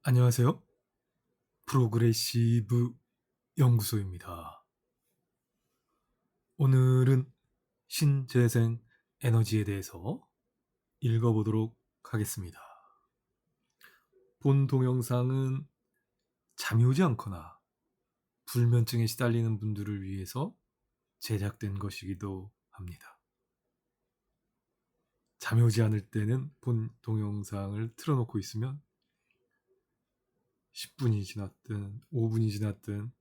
안녕하세요. 프로그레시브 연구소입니다. 오늘은 신재생 에너지에 대해서 읽어보도록 하겠습니다. 본 동영상은 잠이 오지 않거나 불면증에 시달리는 분들을 위해서 제작된 것이기도 합니다. 잠이 오지 않을 때는 본 동영상을 틀어놓고 있으면 10분이 지났든 5분이 지났든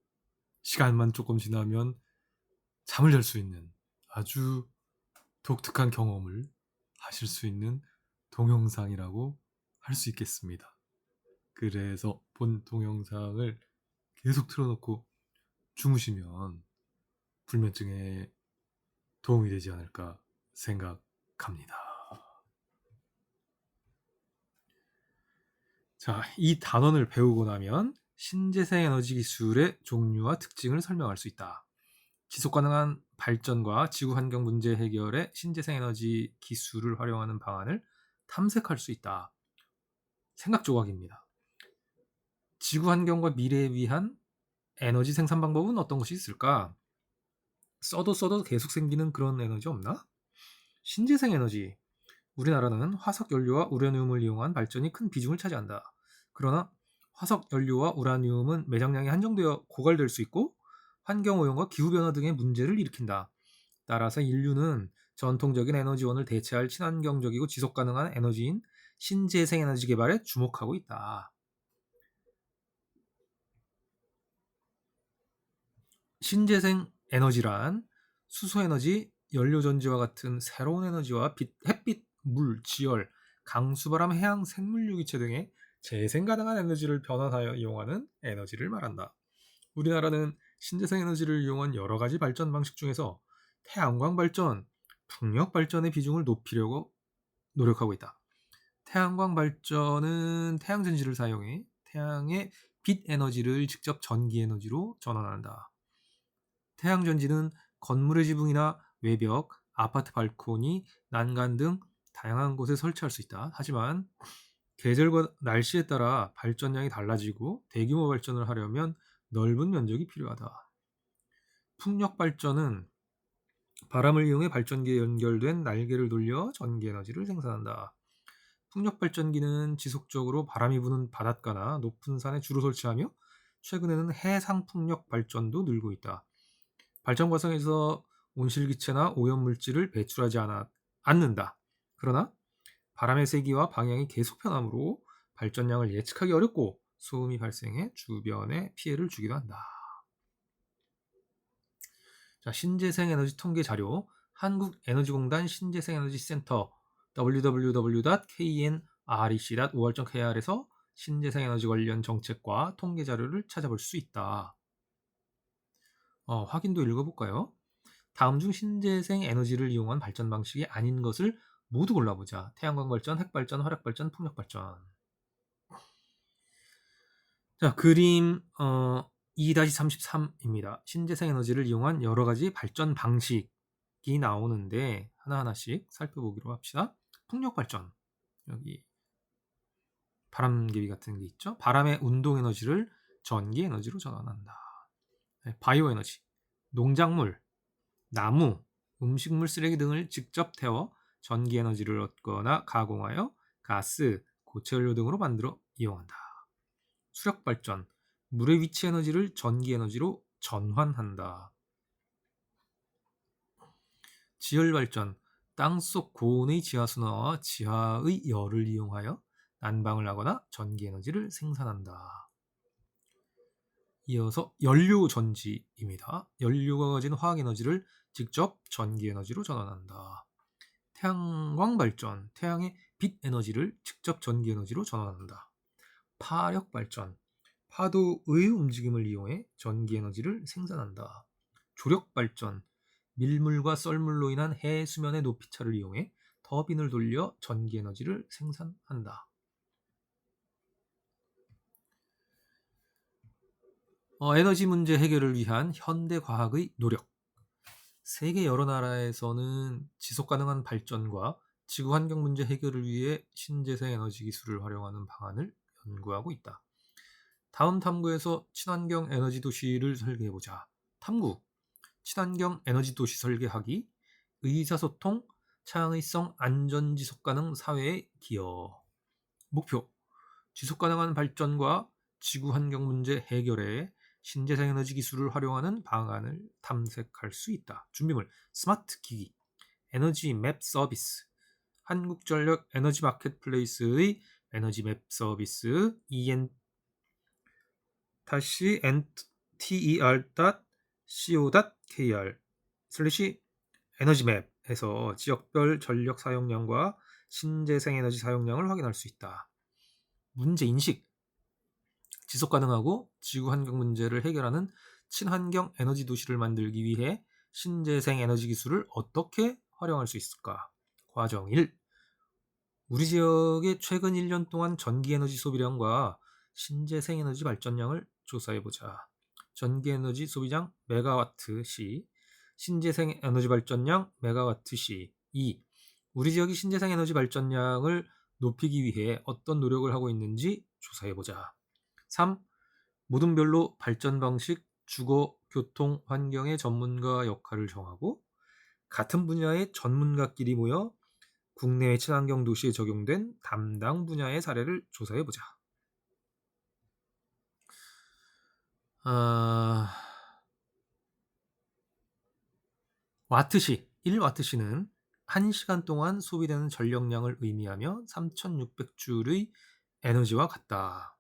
시간만 조금 지나면 잠을 잘 수 있는 아주 독특한 경험을 하실 수 있는 동영상이라고 할 수 있겠습니다. 그래서 본 동영상을 계속 틀어놓고 주무시면 불면증에 도움이 되지 않을까 생각합니다. 자, 이 단원을 배우고 나면 신재생 에너지 기술의 종류와 특징을 설명할 수 있다. 지속 가능한 발전과 지구 환경 문제 해결에 신재생 에너지 기술을 활용하는 방안을 탐색할 수 있다. 생각 조각입니다. 지구 환경과 미래에 위한 에너지 생산 방법은 어떤 것이 있을까? 써도 계속 생기는 그런 에너지 없나? 신재생 에너지. 우리나라는 화석 연료와 우라늄을 이용한 발전이 큰 비중을 차지한다. 그러나 화석 연료와 우라늄은 매장량이 한정되어 고갈될 수 있고 환경오염과 기후변화 등의 문제를 일으킨다. 따라서 인류는 전통적인 에너지원을 대체할 친환경적이고 지속가능한 에너지인 신재생 에너지 개발에 주목하고 있다. 신재생 에너지란 수소에너지, 연료전지와 같은 새로운 에너지와 햇빛, 물, 지열, 강수바람, 해양, 생물유기체 등의 재생 가능한 에너지를 변환하여 이용하는 에너지를 말한다. 우리나라는 신재생 에너지를 이용한 여러 가지 발전 방식 중에서 태양광 발전, 풍력 발전의 비중을 높이려고 노력하고 있다. 태양광 발전은 태양전지를 사용해 태양의 빛 에너지를 직접 전기 에너지로 전환한다. 태양전지는 건물의 지붕이나 외벽, 아파트 발코니, 난간 등 다양한 곳에 설치할 수 있다. 하지만 계절과 날씨에 따라 발전량이 달라지고 대규모 발전을 하려면 넓은 면적이 필요하다. 풍력 발전은 바람을 이용해 발전기에 연결된 날개를 돌려 전기 에너지를 생산한다. 풍력 발전기는 지속적으로 바람이 부는 바닷가나 높은 산에 주로 설치하며 최근에는 해상 풍력 발전도 늘고 있다. 발전 과정에서 온실기체나 오염물질을 배출하지 않는다. 그러나 바람의 세기와 방향이 계속 변하므로 발전량을 예측하기 어렵고 소음이 발생해 주변에 피해를 주기도 한다. 자, 신재생에너지 통계 자료 한국에너지공단 신재생에너지센터 www.knrec.or.kr에서 신재생에너지 관련 정책과 통계 자료를 찾아볼 수 있다. 확인도 읽어볼까요? 다음 중 신재생 에너지를 이용한 발전 방식이 아닌 것을 모두 골라보자. 태양광 발전, 핵 발전, 화력 발전, 풍력 발전. 자, 그림 2-33입니다. 신재생 에너지를 이용한 여러 가지 발전 방식이 나오는데 하나하나씩 살펴보기로 합시다. 풍력 발전. 여기 바람개비 같은 게 있죠. 바람의 운동 에너지를 전기 에너지로 전환한다. 바이오 에너지. 농작물, 나무, 음식물 쓰레기 등을 직접 태워 전기 에너지를 얻거나 가공하여 가스, 고체연료 등으로 만들어 이용한다. 수력 발전, 물의 위치 에너지를 전기 에너지로 전환한다. 지열 발전, 땅속 고온의 지하수나와 지하의 열을 이용하여 난방을 하거나 전기 에너지를 생산한다. 이어서 연료 전지입니다. 연료가 가진 화학 에너지를 직접 전기 에너지로 전환한다. 태양광 발전, 태양의 빛 에너지를 직접 전기 에너지로 전환한다. 파력 발전, 파도의 움직임을 이용해 전기 에너지를 생산한다. 조력 발전, 밀물과 썰물로 인한 해 수면의 높이차를 이용해 터빈을 돌려 전기 에너지를 생산한다. 에너지 문제 해결을 위한 현대 과학의 노력. 세계 여러 나라에서는 지속 가능한 발전과 지구 환경 문제 해결을 위해 신재생 에너지 기술을 활용하는 방안을 연구하고 있다. 다음 탐구에서 친환경 에너지 도시를 설계해보자. 탐구, 친환경 에너지 도시 설계하기, 의사소통, 창의성, 안전 지속 가능 사회의 기여. 목표, 지속 가능한 발전과 지구 환경 문제 해결에 신재생 에너지 기술을 활용하는 방안을 탐색할 수 있다. 준비물, 스마트 기기, 에너지 맵 서비스, 한국전력 에너지 마켓플레이스의 에너지 맵 서비스 enter.co.kr 슬래시 에너지맵에서 지역별 전력 사용량과 신재생 에너지 사용량을 확인할 수 있다. 문제 인식, 지속 가능하고 지구 환경 문제를 해결하는 친환경 에너지 도시를 만들기 위해 신재생 에너지 기술을 어떻게 활용할 수 있을까? 과정 1. 우리 지역의 최근 1년 동안 전기 에너지 소비량과 신재생 에너지 발전량을 조사해보자. 전기 에너지 소비량 메가와트 시, 신재생 에너지 발전량 메가와트 시. 2. 우리 지역이 신재생 에너지 발전량을 높이기 위해 어떤 노력을 하고 있는지 조사해보자. 3. 모둠별로 발전 방식, 주거, 교통, 환경의 전문가 역할을 정하고 같은 분야의 전문가끼리 모여 국내외 친환경 도시에 적용된 담당 분야의 사례를 조사해보자. 와트시, 1와트시는 1시간 동안 소비되는 전력량을 의미하며 3600줄의 에너지와 같다.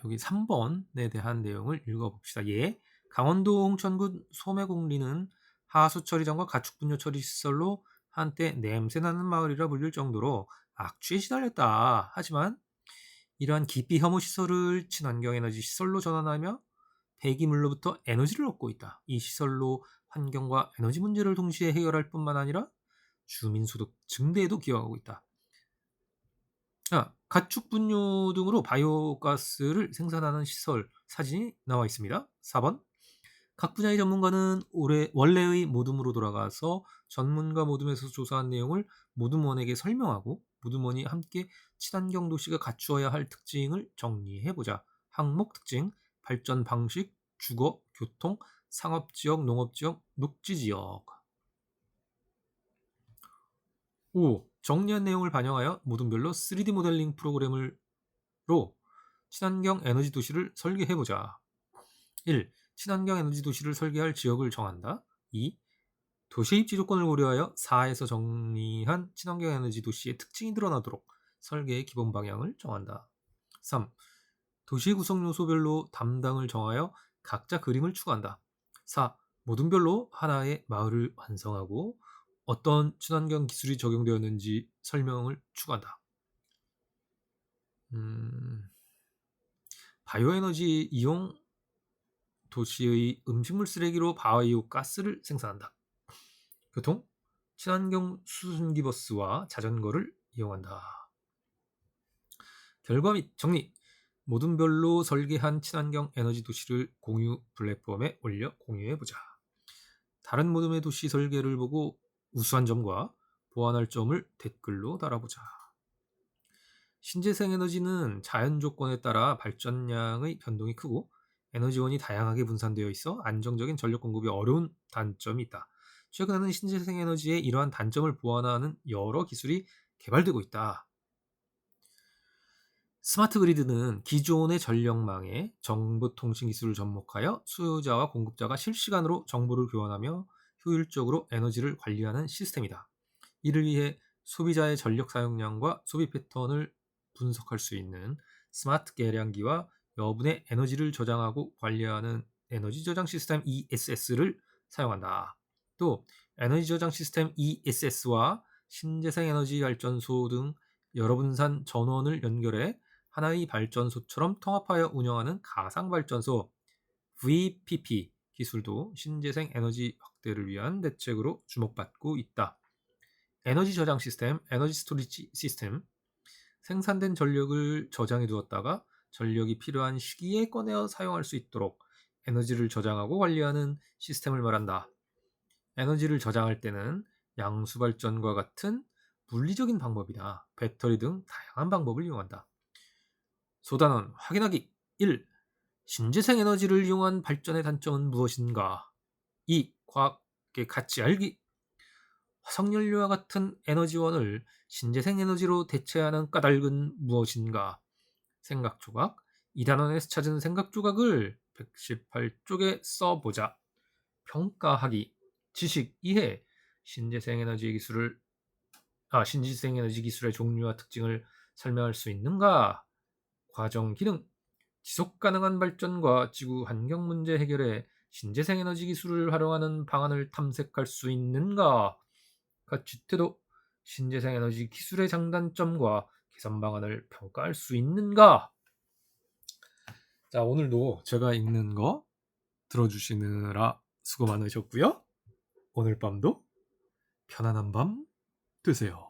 여기 3번에 대한 내용을 읽어봅시다. 예. 강원도 홍천군 소매공리는 하수처리장과 가축분뇨 처리 시설로 한때 냄새나는 마을이라 불릴 정도로 악취에 시달렸다. 하지만 이러한 기피 혐오 시설을 친환경 에너지 시설로 전환하며 폐기물로부터 에너지를 얻고 있다. 이 시설로 환경과 에너지 문제를 동시에 해결할 뿐만 아니라 주민 소득 증대에도 기여하고 있다. 가축 분뇨 등으로 바이오가스를 생산하는 시설 사진이 나와 있습니다. 4번. 각 분야의 전문가는 원래의 모둠으로 돌아가서 전문가 모둠에서 조사한 내용을 모둠원에게 설명하고 모둠원이 함께 친환경 도시가 갖추어야 할 특징을 정리해보자. 항목 특징, 발전 방식, 주거, 교통, 상업지역, 농업지역, 녹지지역. 5. 정리한 내용을 반영하여 모둠별로 3D 모델링 프로그램으로 친환경 에너지 도시를 설계해보자. 1. 친환경 에너지 도시를 설계할 지역을 정한다. 2. 도시의 입지 조건을 고려하여 4에서 정리한 친환경 에너지 도시의 특징이 드러나도록 설계의 기본 방향을 정한다. 3. 도시의 구성 요소별로 담당을 정하여 각자 그림을 추가한다. 4. 모둠별로 하나의 마을을 완성하고 어떤 친환경 기술이 적용되었는지 설명을 추가한다. 바이오에너지 이용 도시의 음식물 쓰레기로 바이오 가스를 생산한다. 교통, 친환경 수증기 버스와 자전거를 이용한다. 결과 및 정리, 모둠별로 설계한 친환경 에너지 도시를 공유 플랫폼에 올려 공유해보자. 다른 모둠의 도시 설계를 보고 우수한 점과 보완할 점을 댓글로 달아보자. 신재생 에너지는 자연 조건에 따라 발전량의 변동이 크고 에너지원이 다양하게 분산되어 있어 안정적인 전력 공급이 어려운 단점이 있다. 최근에는 신재생 에너지의 이러한 단점을 보완하는 여러 기술이 개발되고 있다. 스마트 그리드는 기존의 전력망에 정보통신 기술을 접목하여 수요자와 공급자가 실시간으로 정보를 교환하며 효율적으로 에너지를 관리하는 시스템이다. 이를 위해 소비자의 전력 사용량과 소비 패턴을 분석할 수 있는 스마트 계량기와 여분의 에너지를 저장하고 관리하는 에너지 저장 시스템 ESS를 사용한다. 또 에너지 저장 시스템 ESS와 신재생 에너지 발전소 등 여러 분산 전원을 연결해 하나의 발전소처럼 통합하여 운영하는 가상발전소 VPP 기술도 신재생 에너지 확대를 위한 대책으로 주목받고 있다. 에너지 저장 시스템, 에너지 스토리지 시스템, 생산된 전력을 저장해 두었다가 전력이 필요한 시기에 꺼내어 사용할 수 있도록 에너지를 저장하고 관리하는 시스템을 말한다. 에너지를 저장할 때는 양수발전과 같은 물리적인 방법이나 배터리 등 다양한 방법을 이용한다. 소단원 확인하기. 1. 신재생 에너지를 이용한 발전의 단점은 무엇인가? 2. 과학의 가치 알기. 화석연료와 같은 에너지원을 신재생 에너지로 대체하는 까닭은 무엇인가? 생각 조각. 이 단원에서 찾은 생각 조각을 118쪽에 써보자. 평가하기. 지식 이해. 신재생 에너지 기술의 종류와 특징을 설명할 수 있는가? 과정 기능. 지속 가능한 발전과 지구 환경 문제 해결에 신재생 에너지 기술을 활용하는 방안을 탐색할 수 있는가? 가치 태도. 신재생 에너지 기술의 장단점과 개선 방안을 평가할 수 있는가? 자, 오늘도 제가 읽는 거 들어주시느라 수고 많으셨고요. 오늘 밤도 편안한 밤 되세요.